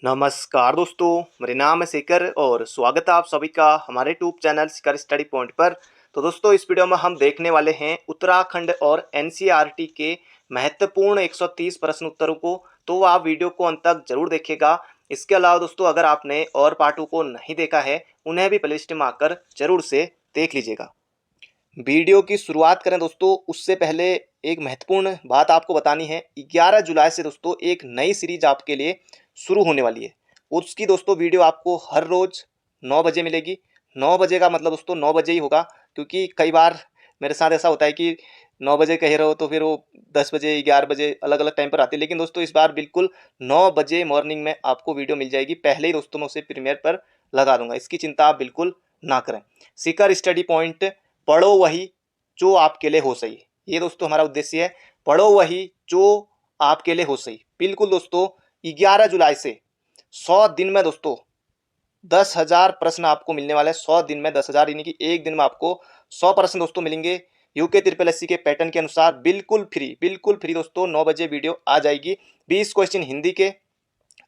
नमस्कार दोस्तों, मेरे नाम है शेखर और स्वागत है आप सभी का हमारे YouTube channel Shekhar study point पर। तो दोस्तों, इस वीडियो में हम देखने वाले हैं उत्तराखंड और एनसीईआरटी के महत्वपूर्ण 130 प्रश्न उत्तरों को। तो आप वीडियो को अंत तक जरूर देखिएगा। इसके अलावा दोस्तों, अगर आपने और पार्टों को नहीं देखा है उन्हें भी प्लेलिस्ट में आकर जरूर से देख लीजिएगा। वीडियो की शुरुआत करें दोस्तों, उससे पहले एक महत्वपूर्ण बात आपको बतानी है। 11 जुलाई से दोस्तों एक नई सीरीज आपके लिए शुरू होने वाली है। उसकी दोस्तों वीडियो आपको हर रोज़ 9 बजे मिलेगी। 9 बजे का मतलब दोस्तों 9 बजे ही होगा, क्योंकि कई बार मेरे साथ ऐसा होता है कि 9 बजे कह रहे हो तो फिर वो 10 बजे 11 बजे अलग अलग टाइम पर आती है। लेकिन दोस्तों इस बार बिल्कुल 9 बजे मॉर्निंग में आपको वीडियो मिल जाएगी। पहले ही दोस्तों मैं उसे प्रीमियर पर लगा दूंगा, इसकी चिंता आप बिल्कुल ना करें। शेखर स्टडी पॉइंट, पढ़ो वही जो आपके लिए हो सही। ये दोस्तों हमारा उद्देश्य है, पढ़ो वही जो आपके लिए हो सही। बिल्कुल दोस्तों, 11 जुलाई से 100 दिन में दोस्तों 10,000 प्रश्न आपको मिलने वाले हैं। 100 दिन में 10,000 यानी कि एक दिन में आपको 100 प्रश्न दोस्तों मिलेंगे। यूके ट्रिपल एससी के पैटर्न के अनुसार बिल्कुल फ्री दोस्तों 9 बजे वीडियो आ जाएगी। 20 क्वेश्चन हिंदी के,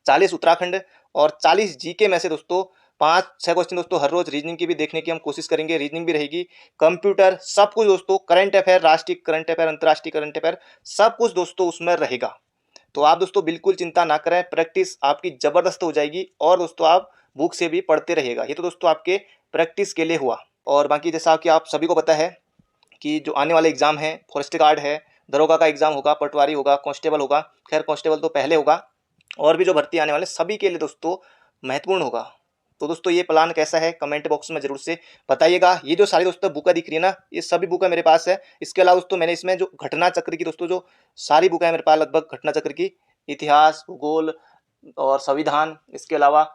40 उत्तराखंड और 40 जीके में से दोस्तों 5-6 क्वेश्चन दोस्तों हर रोज रीजनिंग की भी देखने की हम कोशिश करेंगे। रीजनिंग भी रहेगी, कंप्यूटर, सब कुछ दोस्तों, करंट अफेयर, राष्ट्रीय करंट अफेयर, अंतर्राष्ट्रीय करंट अफेयर, सब कुछ दोस्तों उसमें रहेगा। तो आप दोस्तों बिल्कुल चिंता ना करें, प्रैक्टिस आपकी जबरदस्त हो जाएगी और दोस्तों आप बुक से भी पढ़ते रहिएगा। ये तो दोस्तों आपके प्रैक्टिस के लिए हुआ। और बाकी जैसा कि आप सभी को पता है कि जो आने वाले एग्जाम है, फॉरेस्ट गार्ड है, दरोगा का एग्जाम होगा, पटवारी होगा, कांस्टेबल होगा। खैर कांस्टेबल तो पहले होगा, और भी जो भर्ती आने वाले सभी के लिए दोस्तों महत्वपूर्ण होगा। तो दोस्तों ये प्लान कैसा है कमेंट बॉक्स में जरूर से बताइएगा। ये जो सारी दोस्तों बुकें दिख रही है ना, ये सभी बुकें मेरे पास है। इसके अलावा दोस्तों मैंने इसमें जो घटना चक्र की दोस्तों जो सारी बुकें मेरे पास, लगभग घटना चक्र की, इतिहास, भूगोल और संविधान, इसके अलावा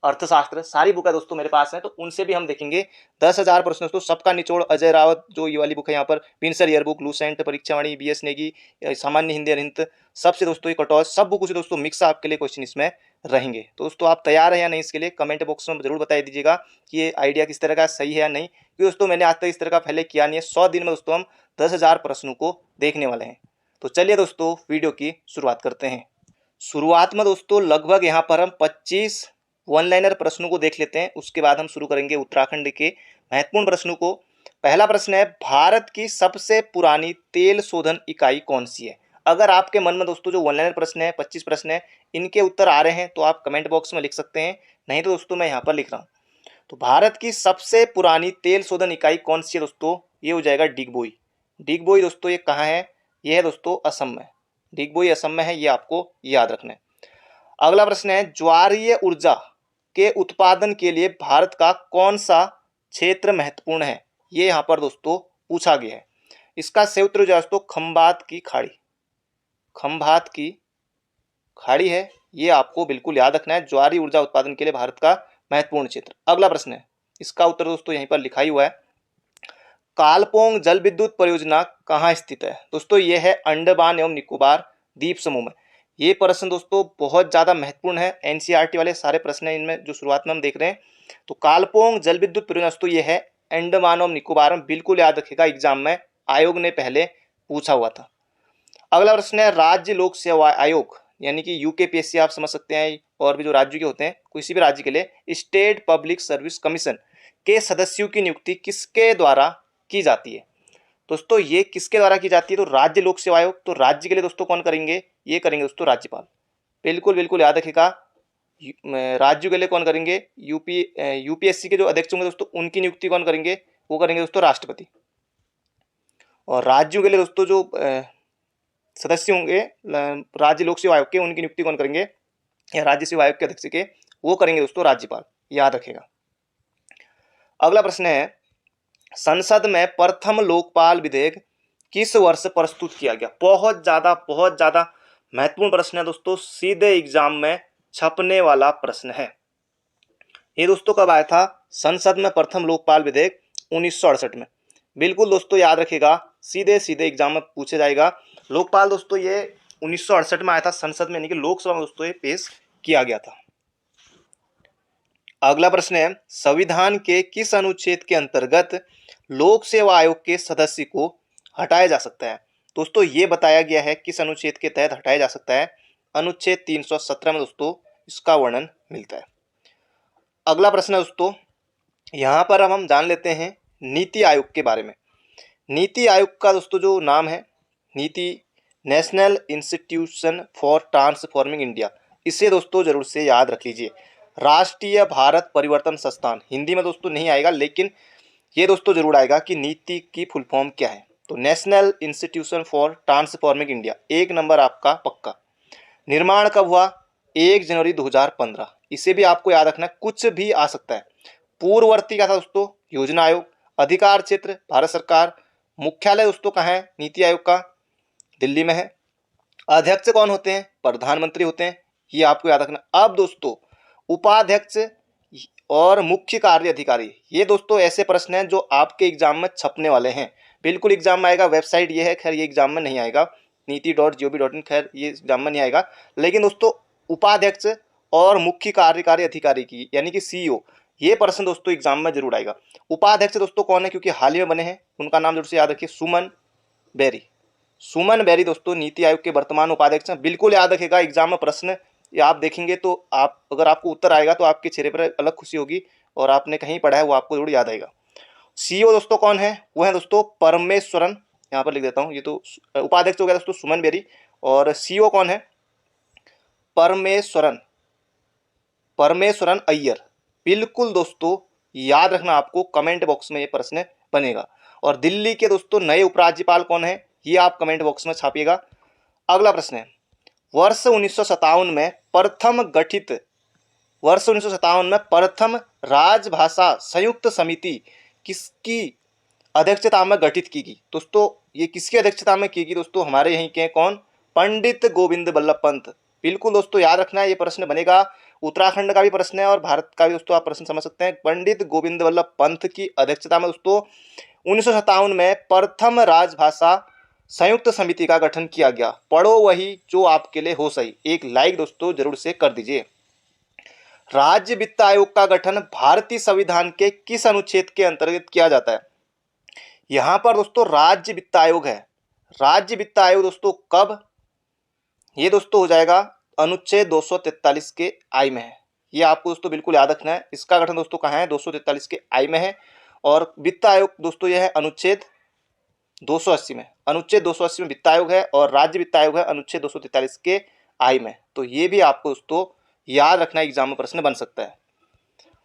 अर्थशास्त्र, सारी बुकें दोस्तों मेरे पास हैं। तो उनसे भी हम देखेंगे। 10,000 प्रश्न दोस्तों, सबका निचोड़, अजय रावत जो ये वाली बुक है यहाँ पर, पिंसर yearbook, Lucent, Parikshavani, BS Negi, सामान्य हिंदी अरिहंत, सबसे दोस्तों ये कटौज, सब बुक से दोस्तों मिक्स आपके लिए क्वेश्चन इसमें रहेंगे। तो दोस्तों आप तैयार हैं या नहीं, इसके लिए कमेंट बॉक्स में जरूर बता दीजिएगा कि ये आइडिया किस तरह का सही है या नहीं। क्योंकि दोस्तों मैंने आज तक इस तरह का पहले किया नहीं है। 100 दिन में दोस्तों हम 10,000 प्रश्नों को देखने वाले हैं। तो चलिए दोस्तों वीडियो की शुरुआत करते हैं। शुरुआत में दोस्तों लगभग यहाँ पर हम 25 वन लाइनर प्रश्नों को देख लेते हैं। उसके बाद हम शुरू करेंगे उत्तराखंड के महत्वपूर्ण प्रश्नों को। पहला प्रश्न है, भारत की सबसे पुरानी तेल शोधन इकाई कौन सी है? अगर आपके मन में दोस्तों जो वन लाइनर प्रश्न है, 25 प्रश्न है, इनके उत्तर आ रहे हैं तो आप कमेंट बॉक्स में लिख सकते हैं, नहीं तो दोस्तों मैं यहाँ पर लिख रहा हूँ। तो भारत की सबसे पुरानी तेल शोधन इकाई कौन सी है दोस्तों? ये हो जाएगा डिगबोई। डिगबोई दोस्तों ये कहाँ है? ये है दोस्तों असम में। डिगबोई असम में है, ये आपको याद रखना है। अगला प्रश्न है, ज्वारीय ऊर्जा के उत्पादन के लिए भारत का कौन सा क्षेत्र महत्वपूर्ण है? ये यहाँ पर दोस्तों पूछा गया है। इसका सही उत्तर हो जाए दोस्तों खंभात की खाड़ी। खंभात की खाड़ी है, ये आपको बिल्कुल याद रखना है। ज्वारीय ऊर्जा उत्पादन के लिए भारत का महत्वपूर्ण क्षेत्र। अगला प्रश्न है, इसका उत्तर दोस्तों यहीं पर लिखा ही हुआ है। कालपोंग जल विद्युत परियोजना कहाँ स्थित है? दोस्तों ये है अंडमान एवं निकोबार द्वीप समूह में। ये प्रश्न दोस्तों बहुत ज़्यादा महत्वपूर्ण है। एनसीईआरटी वाले सारे प्रश्न हैं इनमें जो शुरुआत में हम देख रहे हैं। तो कालपोंग जल विद्युत परियोजना दोस्तों ये है अंडमान एवं निकोबार में। बिल्कुल याद रखिएगा, एग्जाम में आयोग ने पहले पूछा हुआ था। अगला प्रश्न है, राज्य लोक सेवा आयोग यानी कि यूकेपीएससी आप समझ सकते हैं, और भी जो राज्य के होते हैं, किसी भी राज्य के लिए स्टेट पब्लिक सर्विस कमीशन के सदस्यों की नियुक्ति किसके द्वारा की जाती है? दोस्तों ये किसके द्वारा की जाती है? तो राज्य लोक सेवा आयोग। तो राज्य के लिए दोस्तों कौन करेंगे? ये करेंगे दोस्तों राज्यपाल। बिल्कुल याद रखिएगा, राज्यों के लिए कौन करेंगे? यूपीएससी के जो अध्यक्ष होंगे दोस्तों, उनकी नियुक्ति कौन करेंगे? वो करेंगे दोस्तों राष्ट्रपति। और राज्यों के लिए दोस्तों जो सदस्य होंगे राज्य लोक सेवा आयोग के, उनकी नियुक्ति कौन करेंगे? या राज्य सेवा आयोग के अध्यक्ष के, वो करेंगे दोस्तों राज्यपाल। याद रखेगा। अगला प्रश्न है, संसद में प्रथम लोकपाल विधेयक किस वर्ष प्रस्तुत किया गया? बहुत ज्यादा महत्वपूर्ण प्रश्न है दोस्तों, सीधे एग्जाम में छपने वाला प्रश्न है। ये दोस्तों कब आया था? संसद में प्रथम लोकपाल विधेयक 1968 में। बिल्कुल दोस्तों याद रखिएगा, सीधे एग्जाम में पूछा जाएगा। लोकपाल दोस्तों ये 1968 में आया था संसद में, यानी कि लोकसभा में दोस्तों ये पेश किया गया था। अगला प्रश्न है, संविधान के किस अनुच्छेद के अंतर्गत लोक सेवा आयोग के सदस्य को हटाया जा सकता है? दोस्तों ये बताया गया है किस अनुच्छेद के तहत हटाया जा सकता है। अनुच्छेद 317 में दोस्तों इसका वर्णन मिलता है। अगला प्रश्न है दोस्तों, यहाँ पर अब हम जान लेते हैं नीति आयोग के बारे में। नीति आयोग का दोस्तों जो नाम है, नीति national institution for transforming India, इसे दोस्तों जरूर से याद रख लीजिए। राष्ट्रीय भारत परिवर्तन संस्थान, हिंदी में दोस्तों नहीं आएगा, लेकिन ये दोस्तों जरूर आएगा कि नीति की फुल फॉर्म क्या है। तो national institution for transforming India, एक नंबर आपका पक्का। निर्माण कब हुआ? 1 जनवरी 2015। इसे भी आपको याद रखना है, कुछ भी आ सकता है। पूर्ववर्ती क्या था दोस्तों? योजना आयोग। अधिकार क्षेत्र भारत सरकार। मुख्यालय दोस्तों कहाँ है नीति आयोग का? दिल्ली में है। अध्यक्ष कौन होते हैं? प्रधानमंत्री होते हैं, ये आपको याद रखना। अब दोस्तों उपाध्यक्ष और मुख्य कार्य अधिकारी, ये दोस्तों ऐसे प्रश्न हैं जो आपके एग्जाम में छपने वाले हैं, बिल्कुल एग्जाम में आएगा। वेबसाइट ये है, खैर ये एग्जाम में नहीं आएगा, नीति.gov.in, खैर ये एग्जाम में नहीं आएगा। लेकिन दोस्तों उपाध्यक्ष और मुख्य कार्यकारी अधिकारी की यानी कि CEO, ये प्रश्न दोस्तों एग्जाम में जरूर आएगा। उपाध्यक्ष दोस्तों कौन है? क्योंकि हाल ही में बने हैं, उनका नाम जरूर से याद रखिए, सुमन बेरी। सुमन बेरी दोस्तों नीति आयोग के वर्तमान उपाध्यक्ष हैं, बिल्कुल याद रखेगा। एग्जाम में प्रश्न ये आप देखेंगे तो आप, अगर आपको उत्तर आएगा तो आपके चेहरे पर अलग खुशी होगी, और आपने कहीं पढ़ा है वो आपको जरूर याद आएगा। CEO दोस्तों कौन है? वो है दोस्तों परमेश्वरन, यहाँ पर लिख देता हूँ, ये तो उपाध्यक्ष हो गया दोस्तों सुमन बेरी, और CEO कौन है? परमेश्वरन अय्यर। बिल्कुल दोस्तों याद रखना, आपको कमेंट बॉक्स में ये प्रश्न बनेगा। और दिल्ली के दोस्तों नए उपराज्यपाल कौन है, ये आप कमेंट बॉक्स में छापिएगा। अगला प्रश्न है, वर्ष 1957 में प्रथम राजभाषा संयुक्त समिति किसकी अध्यक्षता में गठित की गई? दोस्तों ये किसकी अध्यक्षता में की गई? दोस्तों हमारे यहीं के कौन? पंडित गोविंद बल्लभ पंत। बिल्कुल दोस्तों याद रखना है, ये प्रश्न बनेगा। उत्तराखंड का भी प्रश्न है और भारत का भी दोस्तों आप प्रश्न समझ सकते हैं। पंडित गोविंद बल्लभ पंत की अध्यक्षता में दोस्तों 1957 में प्रथम राजभाषा संयुक्त समिति का गठन किया गया। पढ़ो वही जो आपके लिए हो सही। एक लाइक दोस्तों जरूर से कर दीजिए। राज्य वित्त आयोग का गठन भारतीय संविधान के किस अनुच्छेद के अंतर्गत किया जाता है? यहां पर दोस्तों राज्य वित्त आयोग है। राज्य वित्त आयोग दोस्तों कब? ये दोस्तों हो जाएगा अनुच्छेद 243 के आई में है। ये आपको दोस्तों बिल्कुल याद रखना है। इसका गठन दोस्तों कहाँ है? 243 के आई में है। और वित्त आयोग दोस्तों यह है अनुच्छेद 280 में। अनुच्छेद 280 में वित्त आयोग है, और राज्य वित्त आयोग है अनुच्छेद 243 के आई में। तो ये भी आपको दोस्तों याद रखना, एग्जाम में प्रश्न बन सकता है।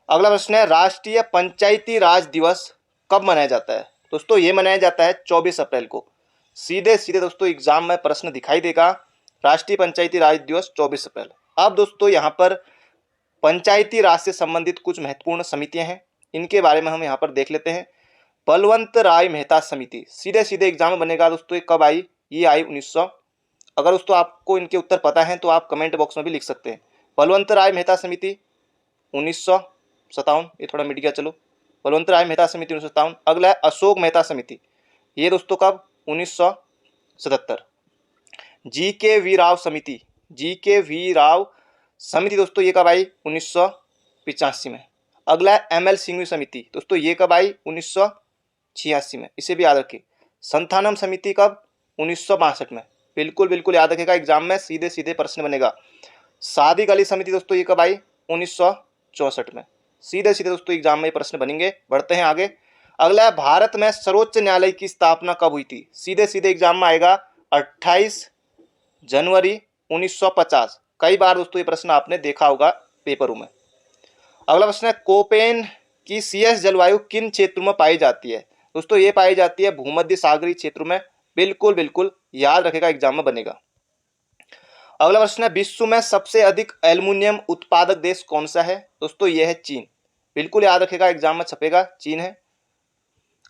अगला प्रश्न है, राष्ट्रीय पंचायती राज दिवस कब मनाया जाता है? दोस्तों ये मनाया जाता है 24 अप्रैल को। सीधे सीधे दोस्तों एग्जाम में प्रश्न दिखाई देगा, राष्ट्रीय पंचायती राज दिवस 24 अप्रैल। अब दोस्तों यहाँ पर पंचायती राज से संबंधित कुछ महत्वपूर्ण समितियां हैं, इनके बारे में हम यहाँ पर देख लेते हैं। बलवंत राय मेहता समिति, सीधे सीधे एग्जाम में बनेगा दोस्तों, ये कब आई? ये आई 1900। अगर दोस्तों आपको इनके उत्तर पता है तो आप कमेंट बॉक्स में भी लिख सकते हैं। बलवंत राय मेहता समिति 1957, ये थोड़ा मिट गया, चलो। बलवंत राय मेहता समिति 1957। अगला है अशोक मेहता समिति, ये दोस्तों कब? 1977। GKV राव समिति, GKV राव समिति दोस्तों ये कब आई? 1985 में। अगला है ML सिंघवी समिति, दोस्तों ये कब आई? 1986 में, इसे भी याद रखिए। संथानम समिति कब? 1962 में। बिल्कुल बिल्कुल याद रखेगा, एग्जाम में सीधे सीधे प्रश्न बनेगा। सादिक अली समिति दोस्तों ये कब आई? 1964 में। सीधे सीधे दोस्तों एग्जाम में प्रश्न बनेंगे। बढ़ते हैं आगे। अगला है, भारत में सर्वोच्च न्यायालय की स्थापना कब हुई थी? सीधे सीधे एग्जाम में आएगा 28 जनवरी 1950। कई बार दोस्तों ये प्रश्न आपने देखा होगा पेपरों में। अगला प्रश्न है, कोपेन की CS जलवायु किन क्षेत्रों में पाई जाती है? दोस्तों ये पाई जाती है भूमध्य सागरीय क्षेत्रों में। बिल्कुल बिल्कुल याद रखेगा, एग्जाम में बनेगा। अगला प्रश्न है, विश्व में सबसे अधिक एल्युमिनियम उत्पादक देश कौन सा है? दोस्तों यह है चीन। बिल्कुल याद रखेगा, एग्जाम में छपेगा, चीन है।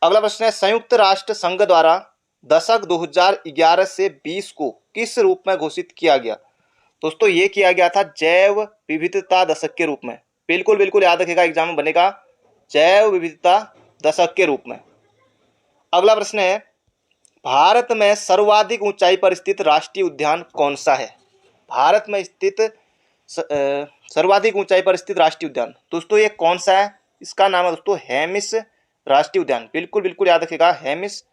अगला प्रश्न है, संयुक्त राष्ट्र संघ द्वारा दशक 2011 से 20 को किस रूप में घोषित किया गया? दोस्तों ये किया गया था जैव विविधता दशक के रूप में। बिल्कुल बिल्कुल याद रखेगा, एग्जाम में बनेगा जैव विविधता दशक के रूप में। अगला प्रश्न है, भारत में सर्वाधिक ऊंचाई पर स्थित राष्ट्रीय उद्यान कौन सा है? भारत में स्थित सर्वाधिक ऊंचाई पर स्थित राष्ट्रीय उद्यान दोस्तों ये कौन सा है? इसका नाम है दोस्तों हेमिस राष्ट्रीय उद्यान। बिल्कुल बिल्कुल याद रखेगा, हेमिस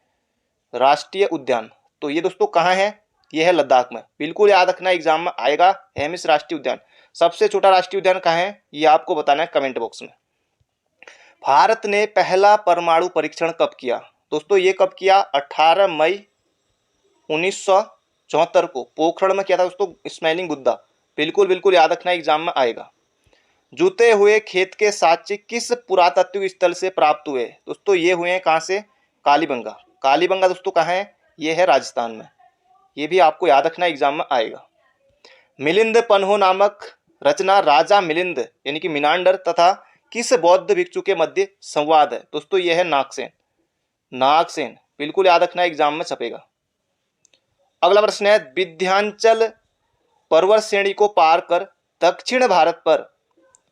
राष्ट्रीय उद्यान। तो ये दोस्तों कहाँ है? ये है लद्दाख में। बिल्कुल याद रखना, एग्जाम में आएगा हेमिस राष्ट्रीय उद्यान। सबसे छोटा राष्ट्रीय उद्यान कहाँ है, ये आपको बताना है कमेंट बॉक्स में। भारत ने पहला परमाणु परीक्षण कब किया? दोस्तों ये कब किया? 18 मई 1974 को पोखरण में किया था दोस्तों, स्मेलिंग गुद्दा। बिल्कुल बिल्कुल याद रखना, एग्जाम में आएगा। जुते हुए खेत के साक्ष्य किस पुरातात्विक स्थल से प्राप्त हुए? दोस्तों ये हुए हैं कहाँ से? कालीबंगा। कालीबंगा दोस्तों कहाँ है? ये है राजस्थान में। ये भी आपको याद रखना, एग्जाम में आएगा। मिलिंद पन्हो नामक रचना राजा मिलिंद यानी कि मिनांडर तथा किस बौद्ध भिक्षु के मध्य संवाद है? दोस्तों यह है नागसेन। नागसेन बिल्कुल याद रखना, एग्जाम में छपेगा। अगला प्रश्न है, विंध्याचल पर्वत श्रेणी को पार कर दक्षिण भारत पर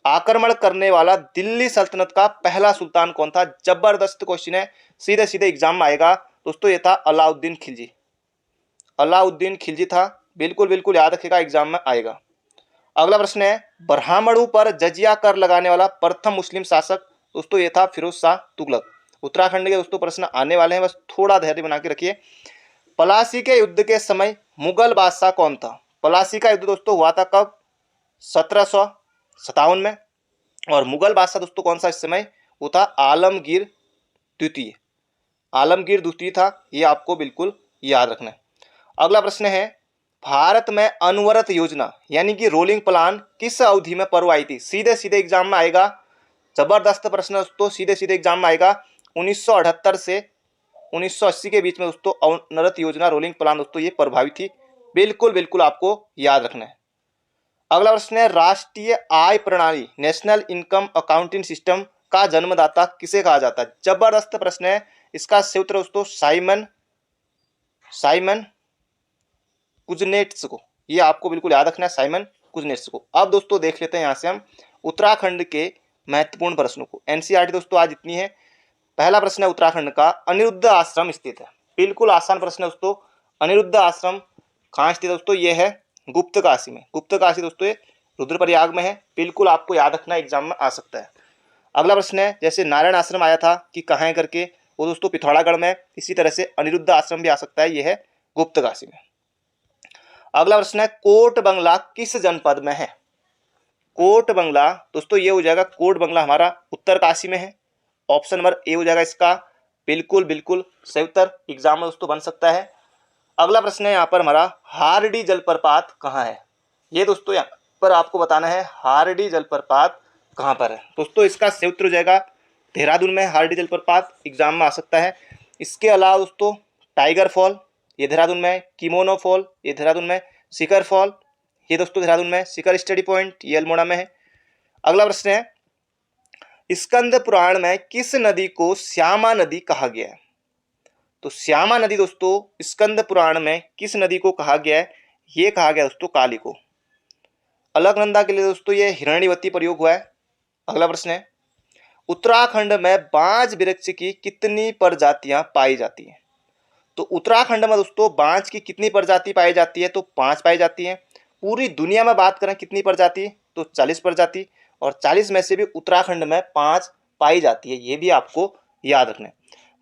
आक्रमण करने वाला दिल्ली सल्तनत का पहला सुल्तान कौन था? जबरदस्त क्वेश्चन है, सीधे सीधे एग्जाम में आएगा दोस्तों। ये था अलाउद्दीन खिलजी। अलाउद्दीन खिलजी था, बिल्कुल बिल्कुल याद रखेगा, एग्जाम में आएगा। अगला प्रश्न है, ब्राह्मणों पर जजिया कर लगाने वाला प्रथम मुस्लिम शासक? दोस्तों ये था फिरोज शाह तुगलक। उत्तराखंड के दोस्तों प्रश्न आने वाले हैं, बस थोड़ा धैर्य बना के रखिए। पलासी के युद्ध के समय मुगल बादशाह कौन था? पलासी का युद्ध दोस्तों हुआ था कब? 1757 में। और मुगल बादशाह दोस्तों कौन सा इस समय? वो था आलमगीर द्वितीय। आलमगीर द्वितीय था, ये आपको बिल्कुल याद रखना है। अगला प्रश्न है, भारत में अनवरत योजना यानी कि रोलिंग प्लान किस अवधि में पर्व आई थी? सीधे सीधे एग्जाम में आएगा, जबरदस्त प्रश्न दोस्तों, सीधे सीधे एग्जाम में आएगा। 1978 से 1980 के बीच में दोस्तों अनवरत योजना रोलिंग प्लान दोस्तों ये प्रभावित थी। बिल्कुल बिल्कुल आपको याद रखना है। अगला प्रश्न है, राष्ट्रीय आय प्रणाली नेशनल इनकम अकाउंटिंग सिस्टम का जन्मदाता किसे कहा जाता है? जबरदस्त प्रश्न है, इसका सही उत्तर दोस्तों साइमन कुजनेट्स को। ये आपको बिल्कुल याद रखना है, साइमन कुजनेट्स को। अब दोस्तों देख लेते हैं यहाँ से हम उत्तराखंड के महत्वपूर्ण प्रश्नों को। एनसीईआरटी दोस्तों आज इतनी है। पहला प्रश्न है, उत्तराखंड का अनिरुद्ध आश्रम स्थित है। बिल्कुल आसान प्रश्न है दोस्तों। अनिरुद्ध आश्रम कहाँ स्थित है दोस्तों? ये है गुप्तकाशी में। गुप्तकाशी दोस्तों ये रुद्रप्रयाग में है। बिल्कुल आपको याद रखना, एग्जाम में आ सकता है। अगला प्रश्न है, जैसे नारायण आश्रम आया था कि कहाँ है करके, वो दोस्तों पिथौरागढ़ में। इसी तरह से अनिरुद्ध आश्रम भी आ सकता है, ये है गुप्तकाशी में। अगला प्रश्न है, कोट बंगला किस जनपद में है? कोट बंगला दोस्तों ये हो जाएगा, कोट बंगला हमारा उत्तरकाशी में है। ऑप्शन नंबर ए हो जाएगा इसका बिल्कुल बिल्कुल सही उत्तर, एग्जाम में दोस्तों बन सकता है। अगला प्रश्न है यहाँ पर हमारा, हारडी जलप्रपात कहाँ है? ये दोस्तों यहाँ पर आपको बताना है हारडी जलप्रपात कहाँ पर है। दोस्तों इसका सही उत्तर हो जाएगा देहरादून में। हारडी जलप्रपात एग्जाम में आ सकता है। इसके अलावा दोस्तों टाइगर फॉल ये देहरादून में, किमोनो फॉल ये देहरादून में, शिखर फॉल ये दोस्तों देहरादून में, शिखर स्टडी पॉइंट ये अल्मोड़ा में है। अगला प्रश्न है, स्कंद पुराण में किस नदी को श्यामा नदी कहा गया है? तो श्यामा नदी दोस्तों स्कंद पुराण में किस नदी को कहा गया है? ये कहा गया दोस्तों काली को। अलकनंदा के लिए दोस्तों ये हिरण्यवती प्रयोग हुआ है। अगला प्रश्न है, उत्तराखंड में बांज वृक्ष की कितनी प्रजातियां पाई जाती हैं? तो उत्तराखंड में दोस्तों बांज की कितनी प्रजाति पाई जाती है? तो 5 पाई जाती है। पूरी दुनिया में बात करें कितनी प्रजाति? तो 40 प्रजाति, और 40 में से भी उत्तराखंड में 5 पाई जाती है। ये भी आपको याद रखना है।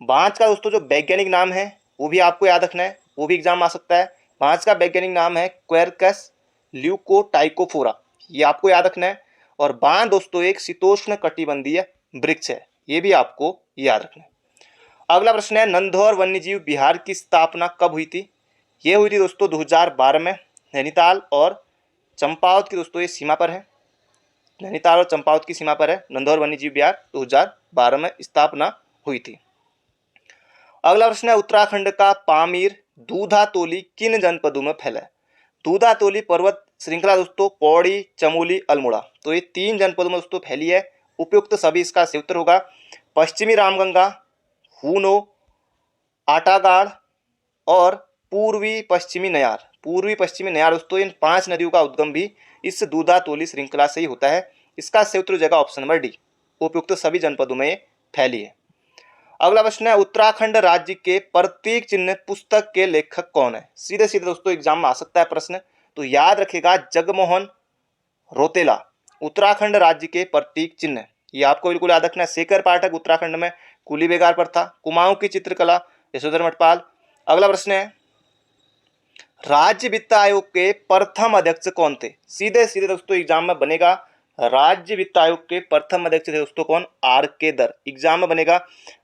बांज का दोस्तों जो वैज्ञानिक नाम है वो भी आपको याद रखना है, वो भी एग्जाम आ सकता है। बांज का वैज्ञानिक नाम है क्वेरकस ल्यूकोटाइकोफोरा, ये आपको याद रखना है। और बांज दोस्तों एक शीतोष्ण कटिबंधीय वृक्ष है, ये भी आपको याद रखना है। अगला प्रश्न है, नंधौर वन्यजीव विहार की स्थापना कब हुई थी? ये हुई थी दोस्तों 2012 में। नैनीताल और चंपावत की दोस्तों ये सीमा पर है। नैनीताल और चंपावत की सीमा पर है नंधौर वन्यजीव विहार, 2012 में स्थापना हुई थी। अगला प्रश्न है, उत्तराखंड का पामीर दूधातोली किन जनपदों में फैला है? दूधातोली पर्वत श्रृंखला दोस्तों पौड़ी, चमोली, अल्मोड़ा, तो ये 3 जनपदों में दोस्तों फैली है। उपयुक्त सभी इसका सही उत्तर होगा। पश्चिमी रामगंगा, हूनो, आटागाड़ और पूर्वी पश्चिमी नयार। पूर्वी पश्चिमी नयार दोस्तों इन 5 नदियों का उद्गम भी इस दूधातोली श्रृंखला से ही होता है। इसका सही उत्तर हो जाएगा ऑप्शन नंबर डी, उपयुक्त सभी जनपदों में फैली है। अगला प्रश्न है, उत्तराखंड राज्य के प्रतीक चिन्ह पुस्तक के लेखक कौन है? सीधे सीधे दोस्तों एग्जाम में आ सकता है प्रश्न, तो याद रखेगा जगमोहन रोतेला। उत्तराखंड राज्य के प्रतीक चिन्ह ये आपको बिल्कुल याद रखना है। शेखर पाठक उत्तराखंड में कुली बेगार पर था। कुमाऊं की चित्रकला यशोधर मठपाल। अगला प्रश्न है, राज्य वित्त आयोग के प्रथम अध्यक्ष कौन थे? सीधे सीधे दोस्तों एग्जाम में बनेगा, राज्य वित्त आयोग के प्रथम अध्यक्ष थे दोस्तों कौन? आर के दर। एग्जाम में बनेगा।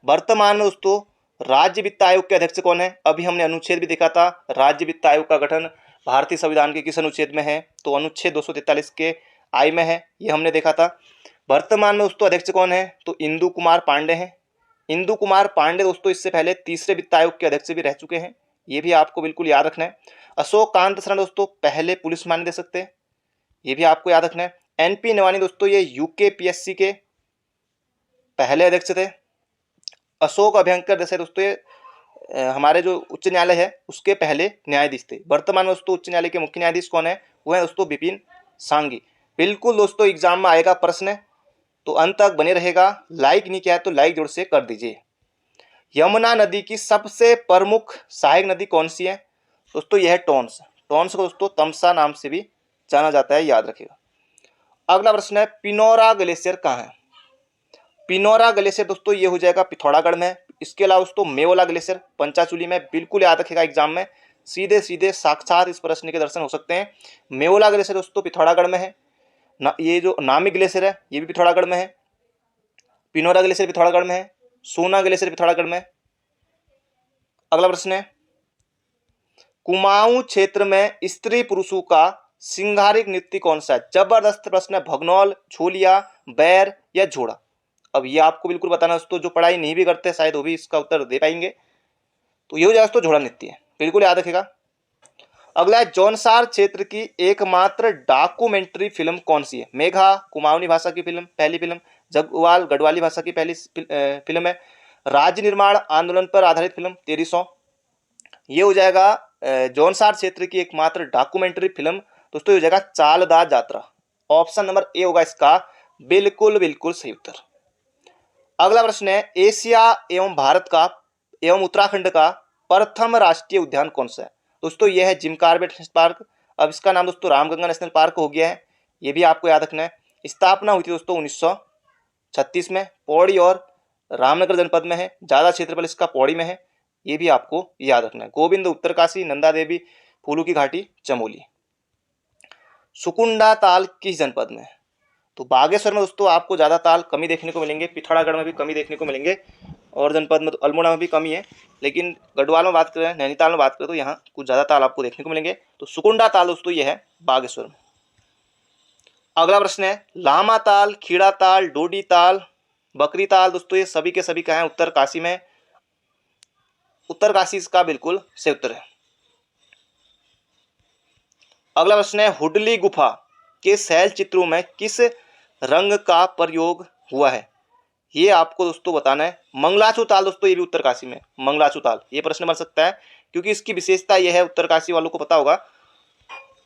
वर्तमान में दोस्तों राज्य वित्त आयोग के अध्यक्ष कौन है? अभी हमने अनुच्छेद भी देखा था, राज्य वित्त आयोग का गठन भारतीय संविधान के किस अनुच्छेद में है? तो अनुच्छेद 243 के आई में है, ये हमने देखा था। वर्तमान में दोस्तों अध्यक्ष कौन है? तो इंदु कुमार पांडे हैं। इंदु कुमार पांडे दोस्तों इससे पहले तीसरे वित्त आयोग के अध्यक्ष भी रह चुके हैं, ये भी आपको बिल्कुल याद रखना है। अशोक कांत शर्मा दोस्तों पहले पुलिस महानिदेशक थे, ये भी आपको याद रखना है। एनपी नवानी दोस्तों ये यूकेपीएससी के पहले अध्यक्ष थे। अशोक अभ्यंकर जैसे दोस्तों ये हमारे जो उच्च न्यायालय है उसके पहले न्यायाधीश थे। वर्तमान में दोस्तों उच्च न्यायालय के मुख्य न्यायाधीश कौन है? वो है दोस्तों विपिन सांघी। बिल्कुल दोस्तों एग्जाम में आएगा प्रश्न, तो अंत तक बने रहेगा। लाइक नहीं किया है तो लाइक जोर से कर दीजिए। यमुना नदी की सबसे प्रमुख सहायक नदी कौन सी है? दोस्तों यह है टोंस। टोंस को दोस्तों तमसा नाम से भी जाना जाता है, याद रखिएगा। अगला प्रश्न है पिनोरा ग्लेशियर कहाँ है? पिनोरा ग्लेशियर दोस्तों ये हो जाएगा पिथौरागढ़ में। इसके अलावा दोस्तों मेवोला ग्लेशियर पंचाचूली में, बिल्कुल याद रखिएगा एग्जाम में सीधे सीधे साक्षात इस प्रश्न के दर्शन हो सकते हैं। मेवोला ग्लेशियर दोस्तों पिथौरागढ़ में है ना। ये जो नामी ग्लेशियर है ये भी पिथौरागढ़ में है। पिनोरा ग्लेशियर पिथौरागढ़ में है। सोना ग्लेशियर पिथौरागढ़ में। अगला प्रश्न है कुमाऊं क्षेत्र में स्त्री पुरुषों का सिंगारिक नृत्य कौन सा है? जबरदस्त प्रश्न है। भगनौल, छोलिया, बैर या झोड़ा? अब ये आपको बिल्कुल बताना दोस्तों, जो पढ़ाई नहीं भी करते शायद वो भी इसका उत्तर दे पाएंगे। तो ये हो जाएगा दोस्तों झोड़ा नृत्य है, बिल्कुल याद रखेगा। अगला है जौनसार क्षेत्र की एकमात्र डॉक्यूमेंट्री फिल्म कौन सी है? मेघा कुमाऊनी भाषा की फिल्म, पहली फिल्म। जगवाल गढ़वाली भाषा की पहली फिल्म है। राज्य निर्माण आंदोलन पर आधारित फिल्म 1300। ये हो जाएगा जौनसार क्षेत्र की एकमात्र डॉक्यूमेंट्री फिल्म दोस्तों, ये हो जाएगा चालदा यात्रा। ऑप्शन नंबर ए होगा इसका बिल्कुल बिल्कुल सही उत्तर। अगला प्रश्न है एशिया एवं भारत का एवं उत्तराखंड का प्रथम राष्ट्रीय उद्यान कौन सा है? दोस्तों यह है जिम कॉर्बेट नेशनल पार्क। अब इसका नाम दोस्तों रामगंगा नेशनल पार्क हो गया है, ये भी आपको याद रखना है। स्थापना हुई थी दोस्तों 1936 में। पौड़ी और रामनगर जनपद में है, ज्यादा क्षेत्रफल इसका पौड़ी में है, ये भी आपको याद रखना है। गोविंद उत्तरकाशी, नंदा देवी फूलों की घाटी चमोली। सुकुंडा ताल किस जनपद में है? तो बागेश्वर में दोस्तों आपको ज्यादा ताल कमी देखने को मिलेंगे, पिथौरागढ़ में भी कमी देखने को मिलेंगे, और जनपद में तो अल्मोड़ा में भी कमी है, लेकिन गढ़वाल में बात करें, नैनीताल में बात करें तो यहाँ कुछ ज़्यादा ताल आपको देखने को मिलेंगे। तो सुकुंडा ताल दोस्तों ये है बागेश्वर में। अगला प्रश्न है लामा ताल, खीड़ा ताल, डोडी ताल, बकरी ताल दोस्तों ये सभी के सभी कहाँ हैं? उत्तर काशी में। उत्तर काशी इसका बिल्कुल सही उत्तर है। अगला प्रश्न है हुडली गुफा के शैल चित्रों में किस रंग का प्रयोग हुआ है? ये आपको दोस्तों बताना है। मंगलाचू ताल दोस्तों ये भी उत्तरकाशी में, मंगलाचू ताल ये प्रश्न बन सकता है, क्योंकि इसकी विशेषता ये है, उत्तरकाशी वालों को पता होगा।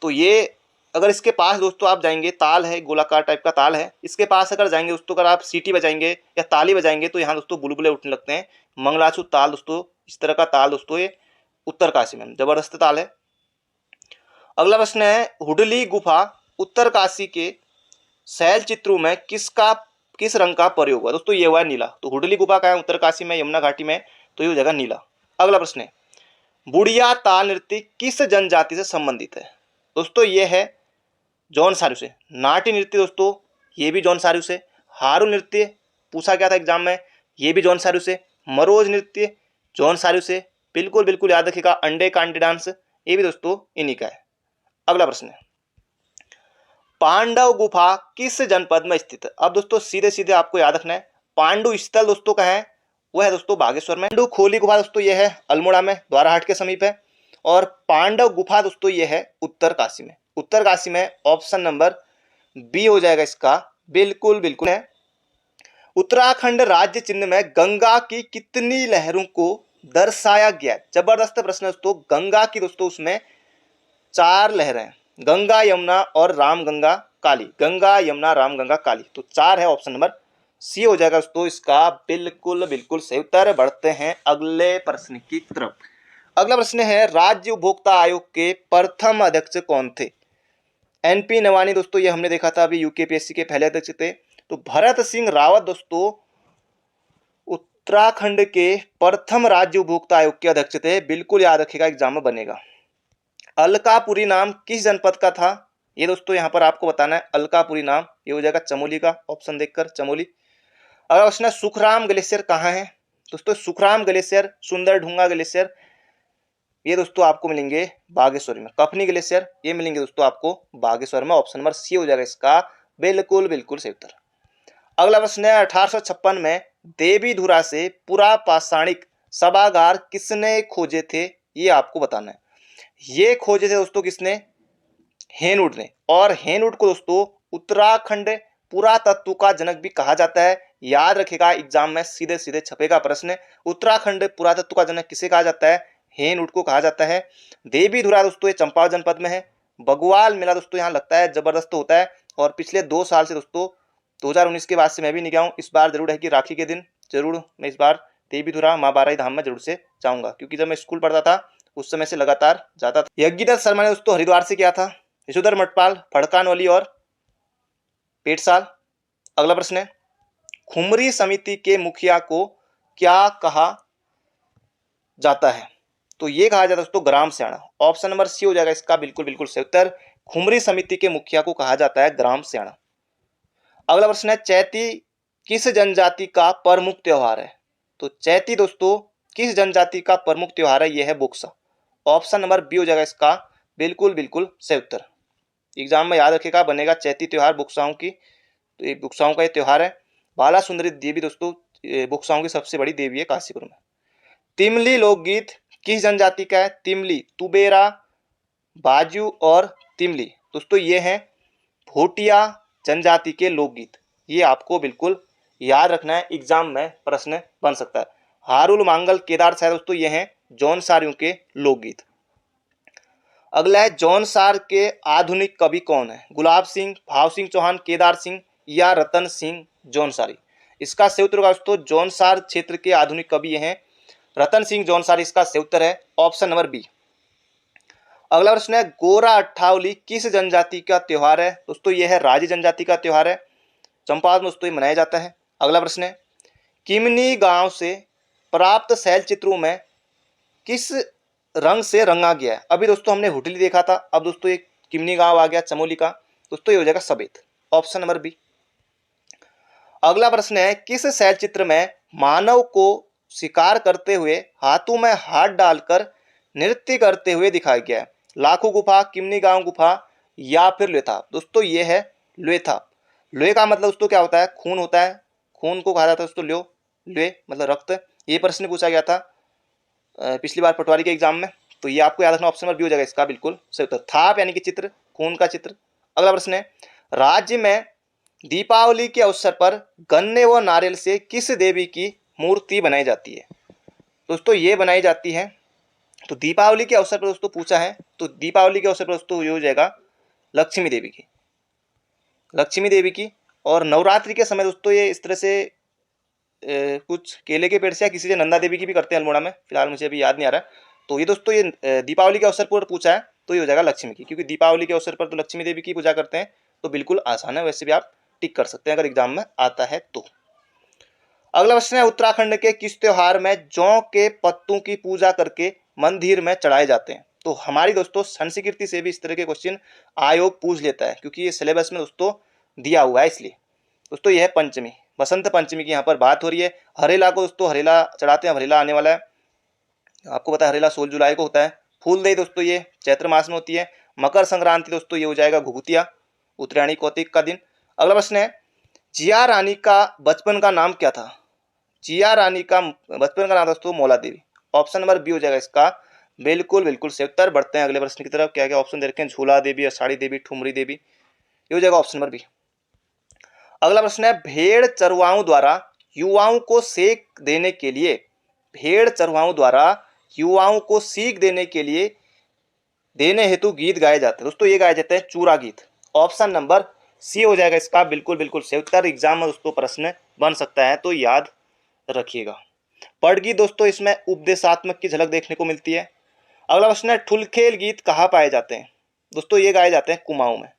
तो ये अगर इसके पास दोस्तों आप जाएंगे, ताल है गोलाकार टाइप का ताल है, इसके पास अगर जाएंगे दोस्तों, अगर आप सीटी बजाएंगे या ताली बजाएंगे तो यहाँ दोस्तों बुलबुले उठने लगते हैं। मंगलाचू ताल दोस्तों इस तरह का ताल दोस्तों ये उत्तरकाशी में जबरदस्त ताल है। अगला प्रश्न है हुडली गुफा उत्तरकाशी के शैल चित्रों में किस रंग का प्रयोग हुआ? दोस्तों ये हुआ है नीला। तो हुडली गुफा का है उत्तरकाशी में, यमुना घाटी में, तो ये हो जाएगा नीला। अगला प्रश्न है बुढ़िया ताल नृत्य किस जनजाति से संबंधित है? दोस्तों ये है जौनसारू से। नाट्य नृत्य दोस्तों ये भी जौनसारू से। हारू नृत्य पूछा गया था एग्जाम में, ये भी जौनसारू से। मरोज नृत्य जौनसारू से, बिल्कुल बिल्कुल याद रखिएगा। अंडे कांडे डांस ये भी दोस्तों इन्हीं का है। अगला प्रश्न है पांडव गुफा किस जनपद में स्थित है? अब दोस्तों सीधे सीधे आपको याद रखना है, पांडु स्थल दोस्तों का है वह है दोस्तों बागेश्वर में। पांडु खोली गुफा दोस्तों यह है अल्मोड़ा में, द्वाराहाट के समीप है। और पांडव गुफा दोस्तों यह है उत्तरकाशी में। उत्तरकाशी में ऑप्शन नंबर बी हो जाएगा इसका बिल्कुल बिल्कुल है। उत्तराखंड राज्य चिन्ह में गंगा की कितनी लहरों को दर्शाया गया? जबरदस्त प्रश्न दोस्तों। गंगा की दोस्तों उसमें 4 लहरें, गंगा यमुना और रामगंगा काली। गंगा यमुना रामगंगा काली, तो 4 है। ऑप्शन नंबर सी हो जाएगा दोस्तों इसका बिल्कुल बिल्कुल सही उत्तर। बढ़ते हैं अगले प्रश्न की तरफ। अगला प्रश्न है राज्य उपभोक्ता आयोग के प्रथम अध्यक्ष कौन थे? एनपी नवानी दोस्तों ये हमने देखा था अभी, यूकेपीएससी के पहले अध्यक्ष थे। तो भरत सिंह रावत दोस्तों उत्तराखंड के प्रथम राज्य उपभोक्ता आयोग के अध्यक्ष थे, बिल्कुल याद रखिएगा एग्जाम में बनेगा। अलकापुरी नाम किस जनपद का था? ये दोस्तों यहाँ पर आपको बताना है। अलकापुरी नाम ये हो जाएगा चमोली का, ऑप्शन देखकर चमोली। अगला क्वेश्चन है सुखराम ग्लेशियर कहाँ है? दोस्तों सुखराम ग्लेशियर, सुंदर ढूंगा ग्लेशियर, ये दोस्तों आपको मिलेंगे बागेश्वर में। कफनी ग्लेशियर ये मिलेंगे दोस्तों आपको बागेश्वर में। ऑप्शन नंबर सी हो जाएगा इसका बिल्कुल बिल्कुल सही उत्तर। अगला प्रश्न है 1856 में देवीधुरा से पुरा पाषाणिक सभागार किसने खोजे थे? ये आपको बताना है। ये खोजे थे दोस्तों किसने? हेनवुड ने। और हेनवुड को दोस्तों उत्तराखंड पुरातत्व का जनक भी कहा जाता है। याद रखिएगा, एग्जाम में सीधे सीधे छपेगा प्रश्न। उत्तराखंड पुरातत्व का जनक किसे कहा जाता है? हेनवुड को कहा जाता है। देवीधुरा दोस्तों ये चंपावत जनपद में है। बगवाल मेला दोस्तों यहाँ लगता है जबरदस्त होता है। और पिछले 2 साल से दोस्तों 2019 के बाद से मैं भी नहीं गया हूँ। इस बार जरूर है कि राखी के दिन जरूर मैं इस बार देवीधुरा माँ बाराही धाम में जरूर से जाऊंगा, क्योंकि जब मैं स्कूल पढ़ता था उस समय से लगातार जाता था। यज्ञदत्त शर्मा ने दोस्तों हरिद्वार से किया था। यशोधर मटपाल, फड़कानवली और पेटसाल। अगला प्रश्न है खुमरी समिति के मुखिया को क्या कहा जाता है? तो ये कहा जाता है दोस्तों ग्राम सेवक। ऑप्शन नंबर सी हो जाएगा इसका बिल्कुल बिल्कुल सही उत्तर। खुमरी समिति के मुखिया को कहा जाता है ग्राम सेवक। अगला प्रश्न है चैती किस जनजाति का प्रमुख त्योहार है? तो चैती दोस्तों किस जनजाति का प्रमुख त्योहार है? यह है बुक्सा। ऑप्शन नंबर बी हो जाएगा इसका बिल्कुल बिल्कुल सही उत्तर। एग्जाम में याद रखिएगा, बनेगा चैती त्योहार बुक्साओं की। तो ये बुक्साओं का ये त्योहार है। बाला सुंदरी देवी दोस्तों बुक्साओं की सबसे बड़ी देवी है काशीपुर में। तिमली लोकगीत किस जनजाति का है? तिमली, तुबेरा, बाजू और तिमली दोस्तों ये हैं भोटिया जनजाति के लोकगीत। ये आपको बिल्कुल याद रखना है, एग्जाम में प्रश्न बन सकता है। हारुल मांगल केदार सार दोस्तों ये हैं जौनसारियों के लोकगीत। अगला है जौनसार के आधुनिक कवि कौन है? गुलाब सिंह, भाव सिंह चौहान, केदार सिंह या रतन सिंह जौनसारी। इसका सही उत्तर होगा दोस्तों जौनसार क्षेत्र के आधुनिक कवि हैं रतन सिंह जौनसारी। इसका सही उत्तर है ऑप्शन नंबर बी। अगला प्रश्न है गोरा अट्ठावली किस जनजाति का त्योहार है? दोस्तों यह है राजी जनजाति का त्योहार है। चंपावत में दोस्तों ये मनाया जाता है। अगला प्रश्न है किमनी गांव से प्राप्त शैल चित्रों में किस रंग से रंगा गया है? अभी दोस्तों हमने हुटली देखा था, अब दोस्तों ये किमनी गांव आ गया चमोली का। दोस्तों ये हो जाएगा सफेद। Option number B. अगला प्रश्न है किस शैल चित्र में मानव को शिकार करते हुए हाथों में हाथ डालकर नृत्य करते हुए दिखाया गया है? लाखू गुफा, किमनी गांव गुफा या फिर लेथा? दोस्तों ये है लेथा। लोहे का मतलब दोस्तों क्या होता है? खून होता है। खून को कहा जाता है दोस्तों ल्यो, लोहे मतलब रक्त। ये प्रश्न पूछा गया था पिछली बार पटवारी के एग्जाम में। तो ये आपको याद रखना, ऑप्शन नंबर बी हो जाएगा इसका बिल्कुल सही उत्तर। थाप यानी कि चित्र, खून का चित्र। अगला प्रश्न है राज्य में दीपावली के अवसर पर गन्ने व नारियल से किस देवी की मूर्ति बनाई जाती है? दोस्तों ये बनाई जाती है, तो दीपावली के अवसर पर दोस्तों पूछा है, तो दीपावली के अवसर पर दोस्तों ये हो जाएगा लक्ष्मी देवी की, लक्ष्मी देवी की। और नवरात्रि के समय दोस्तों ये इस तरह से कुछ केले के पेड़ से या किसी से नंदा देवी की भी करते हैं अल्मोड़ा में, फिलहाल मुझे अभी याद नहीं आ रहा। तो ये दोस्तों ये दीपावली के अवसर पर पूछा है, तो ये हो जाएगा लक्ष्मी की, क्योंकि दीपावली के अवसर पर तो लक्ष्मी देवी की पूजा करते हैं। तो बिल्कुल आसान है, वैसे भी आप टिक कर सकते हैं अगर एग्जाम में आता है तो। अगला प्रश्न है उत्तराखंड के किस त्योहार में जौ के पत्तों की पूजा करके मंदिर में चढ़ाए जाते हैं? तो हमारी दोस्तों संस्कृति से भी इस तरह के क्वेश्चन आयोग पूछ लेता है, क्योंकि ये सिलेबस में दोस्तों दिया हुआ है। इसलिए दोस्तों यह है पंचमी, बसंत पंचमी की यहाँ पर बात हो रही है। हरेला को दोस्तों हरेला चढ़ाते हैं, हरेला आने वाला है, आपको पता है हरेला 16 जुलाई को होता है। फूलदेई दोस्तों ये चैत्र मास में होती है। मकर संक्रांति दोस्तों ये हो जाएगा घुघुतिया, उत्तरायणी कौतिक का दिन। अगला प्रश्न है जिया रानी का बचपन का नाम क्या था? जिया रानी का बचपन का नाम दोस्तों मौला देवी। ऑप्शन नंबर बी हो जाएगा इसका बिल्कुल बिल्कुल सही उत्तर। बढ़ते हैं अगले प्रश्न की तरफ। क्या क्या ऑप्शन दे रखे हैं? झूला देवी, अषाढ़ी देवी, ठुमरी देवी, ये हो जाएगा ऑप्शन नंबर बी। अगला प्रश्न है भेड़ चरवाओं द्वारा युवाओं को सीख देने के लिए, भेड़ चरवाओं द्वारा युवाओं को सीख देने के लिए देने हेतु गीत गाए जाते हैं। दोस्तों ये गाए जाते हैं चूरा गीत। ऑप्शन नंबर सी हो जाएगा इसका बिल्कुल बिल्कुल सही उत्तर। एग्जाम में दोस्तों प्रश्न बन सकता है, तो याद रखिएगा। पड़गीत दोस्तों इसमें उपदेशात्मक की झलक देखने को मिलती है। अगला प्रश्न है ठुलखेल गीत कहाँ पाए जाते हैं? दोस्तों ये गाए जाते हैं कुमाऊं में।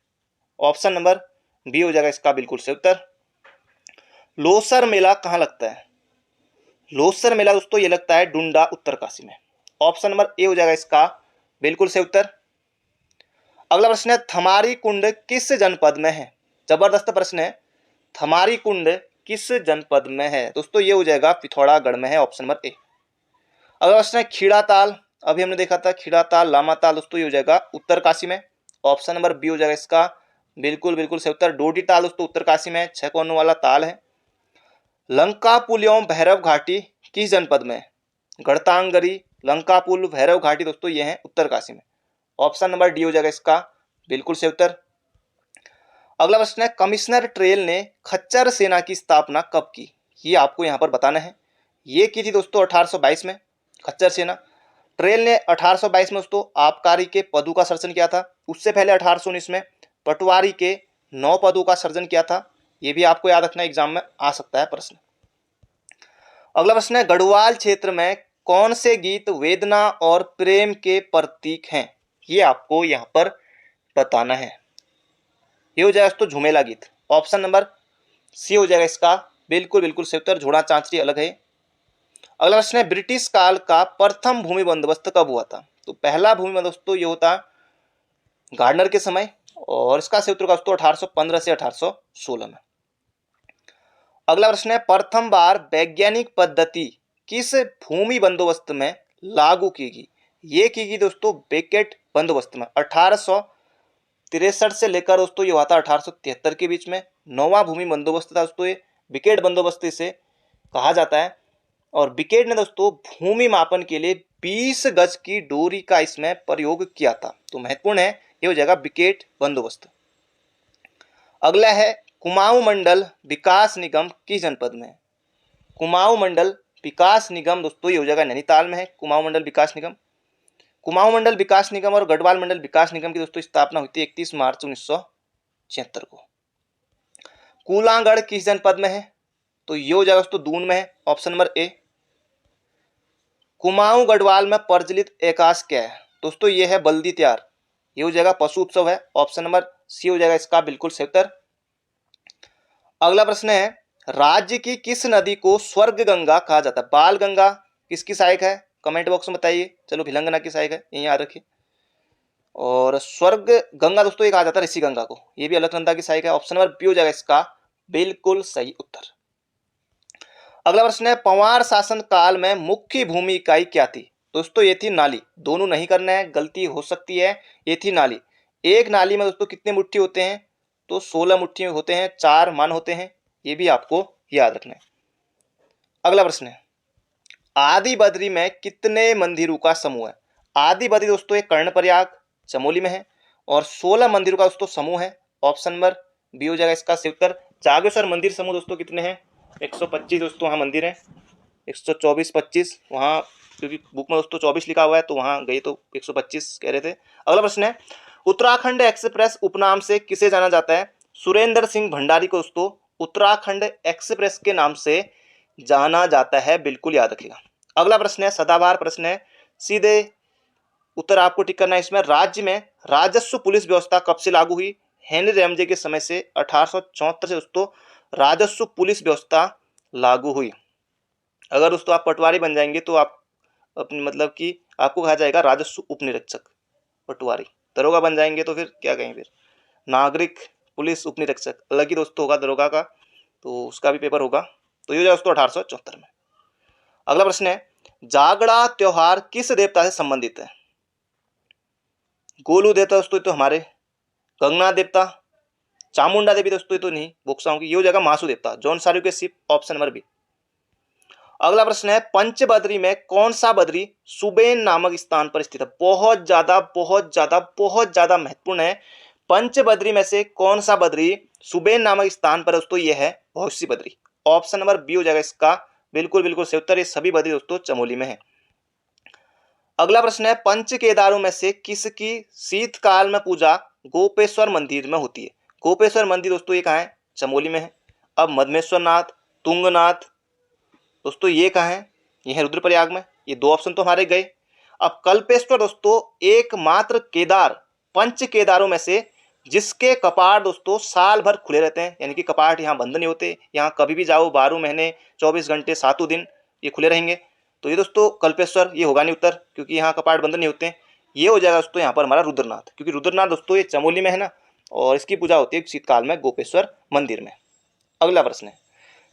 ऑप्शन नंबर बी हो जाएगा इसका बिल्कुल सही उत्तर। लोसर मेला कहाँ लगता है? लोसर मेला दोस्तों ये लगता है डुंडा उत्तरकाशी में। ऑप्शन नंबर ए हो जाएगा इसका बिल्कुल सही उत्तर। अगला प्रश्न है थमारी कुंड किस जनपद में है? जबरदस्त प्रश्न है। थमारी कुंड किस जनपद में है? दोस्तों ये हो जाएगा पिथौरागढ़ में है, ऑप्शन नंबर ए। अगला प्रश्न है खीड़ा ताल, अभी हमने देखा था खीड़ा ताल, लामा ताल, दोस्तों ये हो जाएगा उत्तरकाशी में, ऑप्शन नंबर बी हो जाएगा इसका बिल्कुल बिल्कुल सही उत्तर। डोडी ताल दोस्तों उत्तरकाशी में 6 कोनों वाला ताल है। लंका पुल एवं भैरव घाटी किस जनपद में? गढ़तांगरी, लंका पुल, भैरव घाटी दोस्तों ये है उत्तरकाशी में, ऑप्शन नंबर डी हो जाएगा इसका बिल्कुल सही उत्तर। अगला प्रश्न है कमिश्नर ट्रेल ने खच्चर सेना की स्थापना कब की? ये आपको यहाँ पर बताना है। ये की थी दोस्तों 1822 में खच्चर सेना। ट्रेल ने 1822 में दोस्तों आबकारी के पदों का सृजन किया था। उससे पहले 1819 में पटवारी के 9 पदों का सृजन किया था। ये भी आपको याद रखना, एग्जाम में आ सकता है प्रश्न। अगला प्रश्न है गढ़वाल क्षेत्र में कौन से गीत वेदना और प्रेम के प्रतीक हैं? ये आपको यहाँ पर बताना है। ये हो जाएगा दोस्तों झुमेला गीत, ऑप्शन नंबर सी हो जाएगा इसका बिल्कुल बिल्कुल सही उत्तर। झोड़ा चांचरी अलग है। अगला प्रश्न है ब्रिटिश काल का प्रथम भूमि बंदोबस्त कब हुआ था? तो पहला भूमि बंदोबस्त तो ये होता गार्डनर के समय, और इसका सही उत्तर का दोस्तों 1815 से 1816 में। अगला प्रश्न है प्रथम बार वैज्ञानिक पद्धति किस भूमि बंदोबस्त में लागू की गई? ये की गई दोस्तों बेकेट बंदोबस्त में 1863 से लेकर दोस्तों ये हुआ था 1873 के बीच में। 9वां भूमि बंदोबस्त था दोस्तों, ये विकेट बंदोबस्त इसे कहा जाता है। और विकेट ने दोस्तों भूमि मापन के लिए 20 गज की डोरी का इसमें प्रयोग किया था, तो महत्वपूर्ण है, ये हो जाएगा विकेट बंदोबस्त। अगला है कुमाऊं मंडल विकास निगम किस जनपद में है? कुमाऊं मंडल विकास निगम दोस्तों ये हो जाएगा नैनीताल में है। कुमाऊं मंडल विकास निगम, कुमाऊं मंडल विकास निगम और गढ़वाल मंडल विकास निगम की दोस्तों स्थापना हुई थी 31 मार्च 1976 को। कूलागढ़ किस जनपद में है? तो ये हो जाएगा दोस्तों दून में है, option number A. Kumaon Garhwal में प्रचलित एकास क्या है? दोस्तों ये है बल्दी त्यार, ये हो जाएगा पशु उत्सव है, ऑप्शन नंबर सी हो जाएगा इसका बिल्कुल सही उत्तर। अगला प्रश्न है राज्य की किस नदी को स्वर्ग गंगा कहा जाता है? बाल गंगा किसकी सहायक है? कमेंट बॉक्स में बताइए। चलो भिलंगना की सहायक है, यही याद रखिए। और स्वर्ग गंगा दोस्तों ये कहा जाता है ऋषि गंगा को, ये भी अलकनंदा की सहायक है, ऑप्शन नंबर बी हो जाएगा इसका बिल्कुल सही उत्तर। अगला प्रश्न है पंवार शासन काल में मुख्य भूमि इकाई क्या थी? दोस्तों ये थी नाली। दोनों नहीं करना है, गलती हो सकती है। ये थी नाली। एक नाली में दोस्तों कितने मुट्ठी होते हैं? तो 16 मुट्ठी होते हैं, 4 मान होते हैं, ये भी आपको याद रखना है। अगला प्रश्न है आदि बद्री में कितने मंदिरों का समूह है? आदि बद्री दोस्तों एक कर्णप्रयाग चमोली में है, और 16 मंदिरों का दोस्तों समूह है, ऑप्शन नंबर बी हो जाएगा इसका सही उत्तर। जागेश्वर मंदिर समूह दोस्तों कितने हैं? 125 दोस्तों वहाँ मंदिर है, 124 25 वहाँ, क्योंकि बुक में दोस्तों 24 लिखा हुआ है तो वहाँ गए तो 125 कह रहे थे। अगला प्रश्न है उत्तराखंड एक्सप्रेस उपनाम से किसे जाना जाता है? सुरेंद्र सिंह भंडारी को दोस्तों उत्तराखंड एक्सप्रेस के नाम से जाना जाता है, बिल्कुल याद रखिएगा। अगला प्रश्न है सदाबहार प्रश्न है, सीधे उत्तर आपको टिक करना है इसमें। राज्य में राजस्व पुलिस व्यवस्था कब से लागू हुई? हेनरी रैमजे के समय से 1874 से दोस्तों राजस्व पुलिस व्यवस्था लागू हुई। अगर दोस्तों आप पटवारी बन जाएंगे तो आप अपने मतलब कि आपको कहा जाएगा राजस्व उपनिरीक्षक। पटवारी, दरोगा बन जाएंगे तो फिर क्या कहेंगे? फिर नागरिक पुलिस उपनिरीक्षक अलग ही दोस्तों होगा दरोगा का, तो उसका भी पेपर होगा। तो ये हो जाए दोस्तों 1874 में। अगला प्रश्न है जागड़ा त्योहार किस देवता से संबंधित है? गोलू देवता दोस्तों तो हमारे, गंगनाथ देवता, चामुंडा देवी दोस्तों तो नहीं, बोक्साओं की, ये हो जाएगा महासु देवता, जॉन सारू के शिप, ऑप्शन नंबर बी। अगला प्रश्न है पंचबद्री में कौन सा बद्री सुबेन नामक स्थान पर स्थित है? बहुत ज्यादा बहुत ज्यादा बहुत ज्यादा महत्वपूर्ण है। पंचबद्री में से कौन सा बद्री सुबेन नामक स्थान पर दोस्तों ये है भौसी बद्री, ऑप्शन नंबर बी हो जाएगा इसका बिल्कुल बिल्कुल सही उत्तर। ये सभी बद्री दोस्तों चमोली में है। अगला प्रश्न है पंच केदारों में से किसकी शीतकाल में पूजा गोपेश्वर मंदिर में होती है? गोपेश्वर मंदिर दोस्तों ये कहाँ है? चमोली में है। अब मधमेश्वर नाथ, तुंगनाथ दोस्तों ये कहाँ है? ये है रुद्रप्रयाग में। ये 2 ऑप्शन तो हमारे गए। अब कल्पेश्वर दोस्तों एकमात्र केदार पंच केदारों में से जिसके कपाट दोस्तों साल भर खुले रहते हैं, यानी कि कपाट यहाँ बंद नहीं होते, यहाँ कभी भी जाओ 12 महीने 24 घंटे 7 दिन ये खुले रहेंगे। तो ये दोस्तों कल्पेश्वर, ये होगा नहीं उत्तर क्योंकि यहाँ कपाट बंद नहीं होते हैं। ये हो जाएगा दोस्तों यहाँ पर हमारा रुद्रनाथ, क्योंकि रुद्रनाथ दोस्तों ये चमोली में है ना, और इसकी पूजा होती है शीतकाल में गोपेश्वर मंदिर में। अगला प्रश्न है,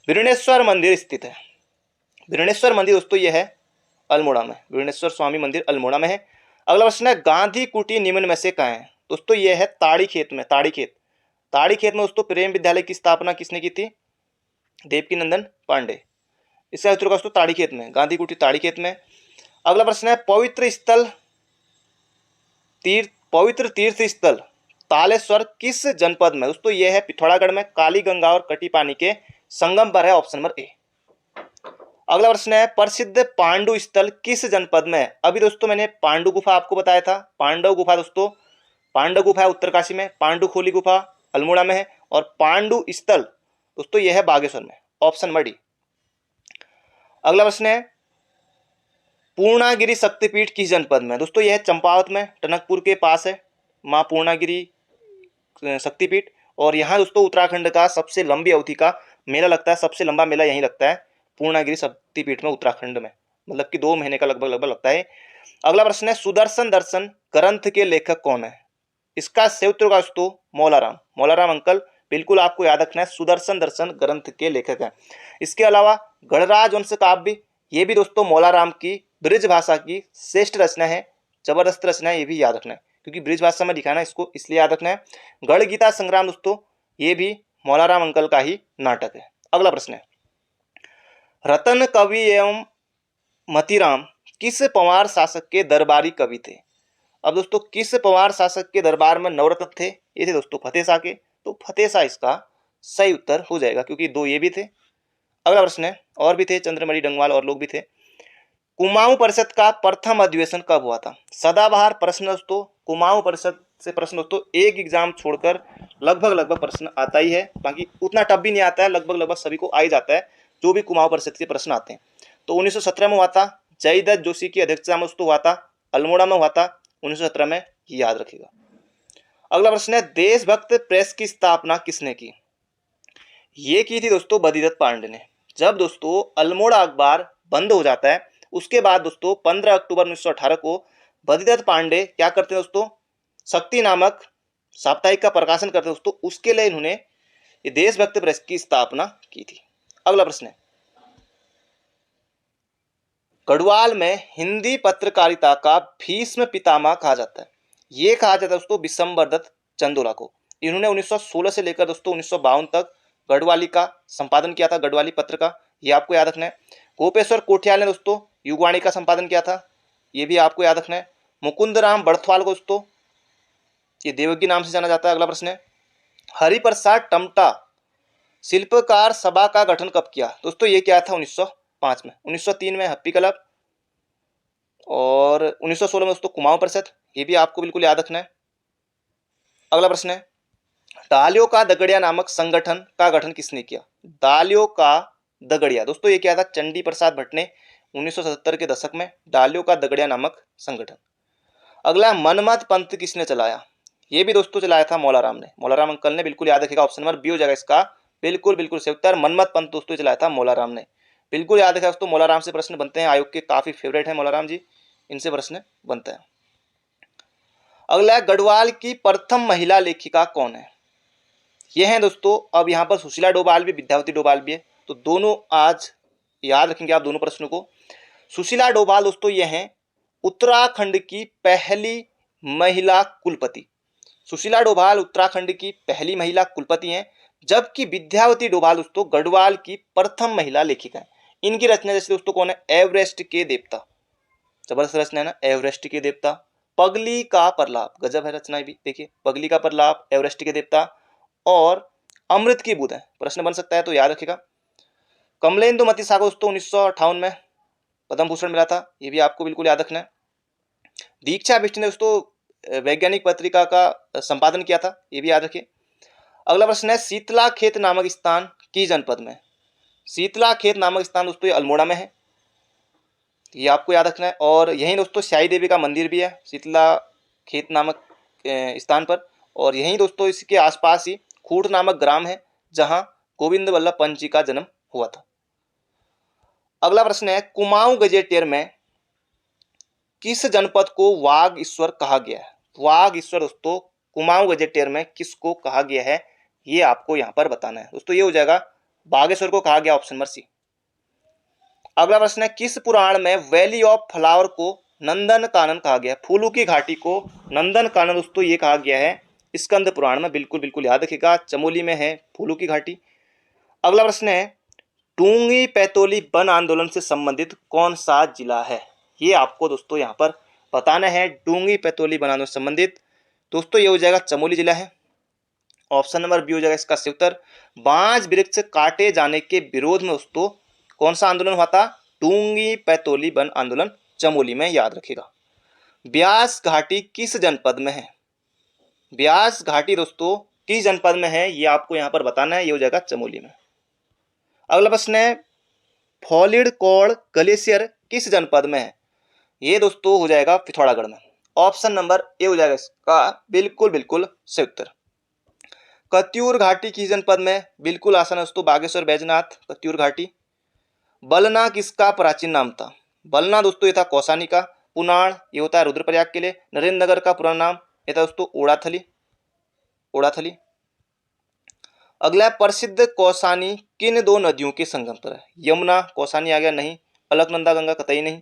बीरनेश्वर मंदिर स्थित है। बीरनेश्वर मंदिर दोस्तों ये है अल्मोड़ा में, बीरनेश्वर स्वामी मंदिर अल्मोड़ा में है। अगला प्रश्न है, गांधी कुटी निम्न में से कहाँ है। दोस्तों ये है ताड़ी खेत में, ताड़ी खेत। ताड़ी खेत में दोस्तों प्रेम विद्यालय की स्थापना किसने की थी, देवकी नंदन पांडे। इसका उत्तर होगा दोस्तों ताड़ी खेत में, गांधी कुटी ताड़ी खेत में। अगला प्रश्न है, पवित्र तीर्थ स्थल तालेश्वर किस जनपद में। दोस्तों ये है पिथौरागढ़ में, काली गंगा और कटी पानी के संगम पर है, ऑप्शन नंबर ए। अगला प्रश्न है, प्रसिद्ध पांडु स्थल किस जनपद में है। अभी दोस्तों मैंने पांडु गुफा आपको बताया था, पांडव गुफा दोस्तों, पांडव गुफा है उत्तरकाशी में, पांडु खोली गुफा अल्मोड़ा में है, और पांडु स्थल दोस्तों यह है बागेश्वर में, ऑप्शन नंबर डी। अगला प्रश्न है, पूर्णागिरि शक्तिपीठ किस जनपद में। दोस्तों यह है चंपावत में, टनकपुर के पास है माँ पूर्णागिरि शक्तिपीठ। और यहाँ दोस्तों उत्तराखंड का सबसे लंबी अवधि का मेला लगता है, सबसे लंबा मेला यहीं लगता है पूर्णागिरि शक्तिपीठ में उत्तराखंड में, मतलब कि 2 महीने का लगभग लगता है। अगला प्रश्न है, सुदर्शन दर्शन ग्रंथ के लेखक कौन है। इसका सही उत्तर होगा दोस्तों मौलाराम, मौलाराम अंकल, बिल्कुल आपको याद रखना है, सुदर्शन दर्शन ग्रंथ के लेखक हैं। इसके अलावा गणराज वंश काव्य, ये भी दोस्तों मौलाराम की ब्रिज भाषा की श्रेष्ठ रचना है, जबरदस्त रचना है, ये भी याद रखना है, क्योंकि ब्रिज भाषा में लिखा है ना, इसको इसलिए याद रखना है। गढ़ गीता संग्राम दोस्तों ये भी मौलाराम अंकल का ही नाटक है। अगला प्रश्न है, रतन कवि एवं मतीराम किस पंवार शासक के दरबारी कवि थे। अब दोस्तों किस पंवार शासक के दरबार में नवरत्न थे, ये थे दोस्तों फतेह शाह के, तो फतेह शाह इसका सही उत्तर हो जाएगा, क्योंकि 2 ये भी थे। अगला प्रश्न है, और भी थे, चंद्रमणि डंगवाल और लोग भी थे। कुमाऊं परिषद का प्रथम अधिवेशन कब हुआ था। सदाबहार प्रश्न दोस्तों, कुमाऊं परिषद से प्रश्न दोस्तों एक एग्जाम छोड़कर लगभग प्रश्न आता ही है, बाकी उतना टफ भी नहीं आता है, लगभग सभी को आ ही जाता है जो भी कुमाऊं परिषद के प्रश्न आते हैं। तो 1917 में हुआ था, जयदत्त जोशी की अध्यक्षता में दोस्तों हुआ था, अल्मोड़ा में हुआ था 1917 में, याद रखिएगा। अगला प्रश्न है, देशभक्त प्रेस की स्थापना किसने की। ये की थी दोस्तों बद्रीदत्त पांडे ने। जब दोस्तों अल्मोड़ा अखबार बंद हो जाता है, उसके बाद दोस्तों 15 अक्टूबर 1918 को बद्रीदत्त पांडे क्या करते हैं दोस्तों, शक्ति नामक साप्ताहिक का प्रकाशन करते हैं दोस्तों, उसके लिए इन्होंने ये देशभक्त प्रेस की स्थापना की थी। अगला प्रश्न है, गढ़वाल में हिंदी पत्रकारिता का भीष्म पितामह कहा जाता है। ये कहा जाता है दोस्तों विशंबर दत्त चंदोला को। इन्होंने 1916 से लेकर दोस्तों 1952 तक गढ़वाली का संपादन किया था, गढ़वाली पत्र का, ये आपको याद रखना है। गोपेश्वर कोठियाल ने दोस्तों युगवाणी का संपादन किया था, ये भी आपको याद रखना है। मुकुंद राम बड़थवाल को दोस्तों ये देवकी नाम से जाना जाता है। अगला प्रश्न है, हरिप्रसाद टमटा शिल्पकार सभा का गठन कब किया। दोस्तों ये क्या था 1905 में, 1903 में हप्पी क्लब, और 1916 में दोस्तों कुमाऊं परिषद, ये भी आपको बिल्कुल याद रखना है। अगला प्रश्न है, दालियों का दगड़िया नामक संगठन का गठन किसने किया। दालियों का दगड़िया दोस्तों ये क्या था, चंडी प्रसाद भट्ट ने 1977 के दशक में डालियों का दगड़िया नामक संगठन। अगला, मनमत पंथ किसने चलाया। ये भी दोस्तों चलाया था मौलाराम ने, मौलाराम अंकल ने, बिल्कुल याद रखिएगा, ऑप्शन नंबर बी हो जाएगा इसका, बिल्कुल सही उत्तर। मनमत पंथ दोस्तों चलाया था मौलाराम ने, बिल्कुल याद रखिएगा दोस्तों। मौलाराम से प्रश्न बनते हैं, आयोग के काफी फेवरेट है मौलाराम जी, इनसे प्रश्न बनता है। अगला, गढ़वाल की प्रथम महिला लेखिका कौन है। ये हैं दोस्तों, अब यहाँ पर सुशीला डोभाल भी, विद्यावती डोभाल भी है, तो दोनों आज याद रखेंगे आप दोनों प्रश्नों को। सुशीला डोभाल दोस्तों ये हैं उत्तराखंड की पहली महिला कुलपति। सुशीला डोभाल उत्तराखंड की पहली महिला कुलपति हैं, जबकि विद्यावती डोभाल दोस्तों गढ़वाल की प्रथम महिला लेखिका हैं। इनकी रचना जैसे दोस्तों कौन है, एवरेस्ट के देवता, जबरदस्त रचना है ना, एवरेस्ट के देवता। पगली का प्रलाप, गजब है रचना भी, देखिए पगली का प्रलाप, एवरेस्ट के देवता, और अमृत की बूंदें, प्रश्न बन सकता है तो याद रखिएगा। कमलेंदुमती शाह को दोस्तों 1958 में पद्म भूषण मिला था, ये भी आपको बिल्कुल याद रखना है। दीक्षा बिष्ट ने दोस्तों वैज्ञानिक पत्रिका का संपादन किया था, ये भी याद रखिए। अगला प्रश्न है, शीतला खेत नामक स्थान किस जनपद में। शीतला खेत नामक स्थान दोस्तों ये अल्मोड़ा में है, ये आपको याद रखना है। और यहीं दोस्तों स्याही देवी का मंदिर भी है शीतला खेत नामक स्थान पर, और यहीं दोस्तों इसके आसपास ही खूट नामक ग्राम है जहां गोविंद वल्लभ पंत जी का जन्म हुआ था। अगला प्रश्न है, कुमाऊं गजेटियर में किस जनपद को वाघ ईश्वर कहा गया है? वाघ ईश्वर दोस्तों कुमाऊं गजेटियर में किसको कहा गया है, ये आपको यहाँ पर बताना है दोस्तों। ये हो जाएगा बागेश्वर को कहा गया, ऑप्शन नंबर सी। अगला प्रश्न है, किस पुराण में वैली ऑफ फ्लावर को नंदन कानन कहा गया है? फूलों की घाटी को नंदन कानन दोस्तों ये कहा गया है स्कंद पुराण में। बिल्कुल बिल्कुल याद रखिएगा, चमोली में है फूलों की घाटी। अगला प्रश्न है, डूंगी पैतोली वन आंदोलन से संबंधित कौन सा जिला है? ये आपको दोस्तों यहाँ पर बताना है। डूंगी पैतोली वन आंदोलन से संबंधित दोस्तों ये हो जाएगा चमोली जिला है। ऑप्शन नंबर बी हो जाएगा इसका सही उत्तर। बांज वृक्ष काटे जाने के विरोध में दोस्तों कौन सा आंदोलन हुआ था? डूंगी पैतोली वन आंदोलन, चमोली में, याद रखिएगा। ब्यास घाटी किस जनपद में है? ब्यास घाटी दोस्तों किस जनपद में है, ये आपको यहाँ पर बताना है। ये हो जाएगा चमोली में। अगला प्रश्न है, फॉलिडकोड ग्लेशियर किस जनपद में है? ये दोस्तों हो जाएगा पिथौरागढ़ में। ऑप्शन नंबर ए हो जाएगा इसका बिल्कुल बिल्कुल सही उत्तर। कत्यूर घाटी किस जनपद में? बिल्कुल आसान है दोस्तों, बागेश्वर बैजनाथ कत्यूर घाटी। बलना किसका प्राचीन नाम था? बलना दोस्तों ये था कौसानी का। पुनाड़ ये होता है रुद्रप्रयाग के लिए। नरेंद्र नगर का पुराना नाम ये था दोस्तों ओड़ाथली, ओड़ाथली। अगला प्रसिद्ध कौसानी किन दो नदियों के संगम पर है? यमुना कौसानी आ गया नहीं, अलकनंदा गंगा कतई नहीं।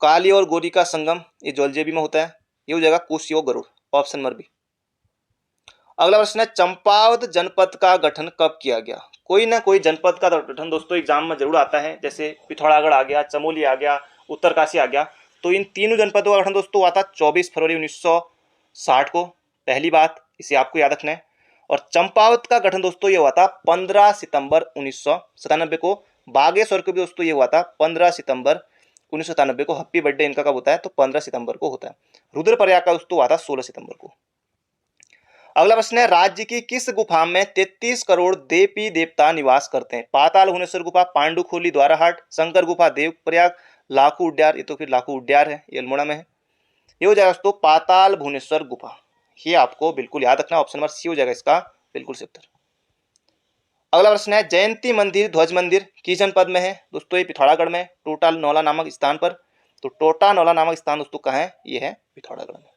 काली और गोरी का संगम ये जौलजेबी में होता है, ये हो जाएगा कोसी और गरुड़, ऑप्शन नंबर बी। अगला प्रश्न है, चंपावत जनपद का गठन कब किया गया? कोई ना कोई जनपद का गठन दोस्तों एग्जाम में जरूर आता है, जैसे पिथौरागढ़ आ गया, चमोली आ गया, उत्तरकाशी आ गया। तो इन तीनों जनपदों का गठन दोस्तों हुआ था 24 फरवरी 1960 को, पहली बात इसे आपको याद रखना है। और चंपावत का गठन दोस्तों ये हुआ था 15 सितंबर 1997 को। बागेश्वर को भी दोस्तों ये हुआ था 15 सितंबर 1997 को। हैप्पी बर्थडे इनका कब होता है? तो 15 सितंबर को होता है। रुद्रप्रयाग का दोस्तों हुआ था 16 सितंबर को। अगला प्रश्न है, राज्य की किस गुफा में 33 करोड़ देवी देवता निवास करते हैं? पाताल भुवनेश्वर गुफा, पांडुखोली, द्वाराहाट, शंकर गुफा, देवप्रयाग, लाखू उड्यार। ये तो फिर लाखू उड्यार है, ये अल्मोड़ा में है। ये हो जाएगा दोस्तों पाताल भुवनेश्वर गुफा, ये आपको बिल्कुल याद रखना। ऑप्शन नंबर सी हो जाएगा इसका बिल्कुल सही उत्तर। अगला प्रश्न है, जयंती मंदिर ध्वज मंदिर किस जनपद में है? दोस्तों ये पिथौरागढ़ में, टोटा नौला नामक स्थान पर। तो टोटा नौला नामक स्थान दोस्तों कहाँ है? ये है पिथौरागढ़ में।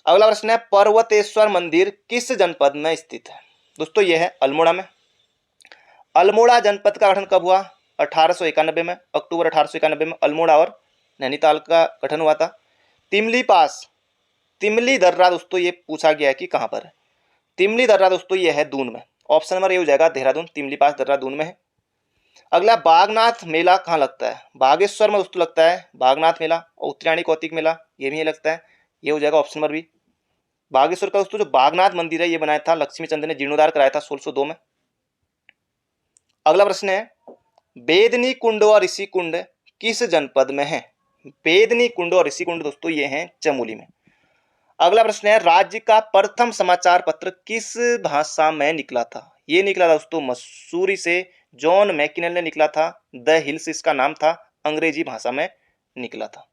अगला प्रश्न है, पर्वतेश्वर मंदिर किस जनपद में स्थित है? दोस्तों यह है अल्मोड़ा में। अल्मोड़ा जनपद का गठन कब हुआ? 1891 में, अक्टूबर 1891 में अल्मोड़ा और नैनीताल का गठन हुआ था। तिमली पास, तिमली दर्रा दोस्तों ये पूछा गया है कि कहाँ पर है? तिमली दर्रा दोस्तों ये है दून में। ऑप्शन नंबर ए हो जाएगा देहरादून। तिमली पास दर्रा दून में है। अगला, बागनाथ मेला कहाँ लगता है? बागेश्वर में दोस्तों लगता है बागनाथ मेला, और उत्तरायणी कौतिक मेला ये भी लगता है, ये हो जाएगा ऑप्शन नंबर बी। बागेश्वर का दोस्तों जो बागनाथ मंदिर है ये बनाया था लक्ष्मीचंद ने, जीर्णोद्धार कराया था 1602 में। अगला प्रश्न है, बेदनी कुंड और ऋषि कुंड किस जनपद में है? बेदनी कुंड और ऋषि कुंड दोस्तों ये हैं चमोली में। अगला प्रश्न है, राज्य का प्रथम समाचार पत्र किस भाषा में निकला था? ये निकला था दोस्तों मसूरी से, जॉन मैकिनेल ने निकला था। द हिल्स इसका नाम था, अंग्रेजी भाषा में निकला था।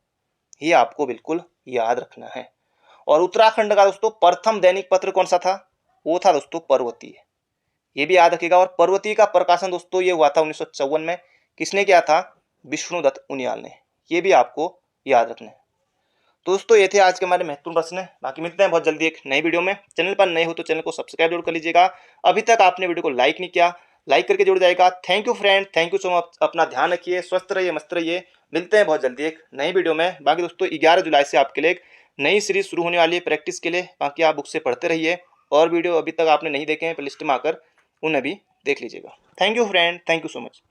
ये आपको बिल्कुल याद रखना है। और उत्तराखंड का दोस्तों प्रथम दैनिक पत्र कौन सा था? वो था दोस्तों पर्वतीय, ये भी याद रखिएगा। और पर्वतीय का प्रकाशन दोस्तों ये हुआ था 1954 में। किसने किया था? विष्णुदत्त उनियाल ने, ये भी आपको याद रखना है। दोस्तों ये थे आज के हमारे महत्वपूर्ण प्रश्न। बाकी मिलते हैं बहुत जल्दी एक नई वीडियो में। चैनल पर नए हो तो चैनल को सब्सक्राइब जरूर कर लीजिएगा। अभी तक आपने वीडियो को लाइक नहीं किया, लाइक करके जुड़ जाएगा। Thank you friend, thank you so much. अपना ध्यान रखिए, स्वस्थ रहिए, मस्त रहिए। मिलते हैं बहुत जल्दी एक नई वीडियो में। बाकी दोस्तों 11 जुलाई से आपके लिए एक नई सीरीज शुरू होने वाली है प्रैक्टिस के लिए। बाकी आप बुक से पढ़ते रहिए, और वीडियो अभी तक आपने नहीं देखे हैं प्लेलिस्ट में आकर उन्हें भी देख लीजिएगा। Thank you friend, thank you so much.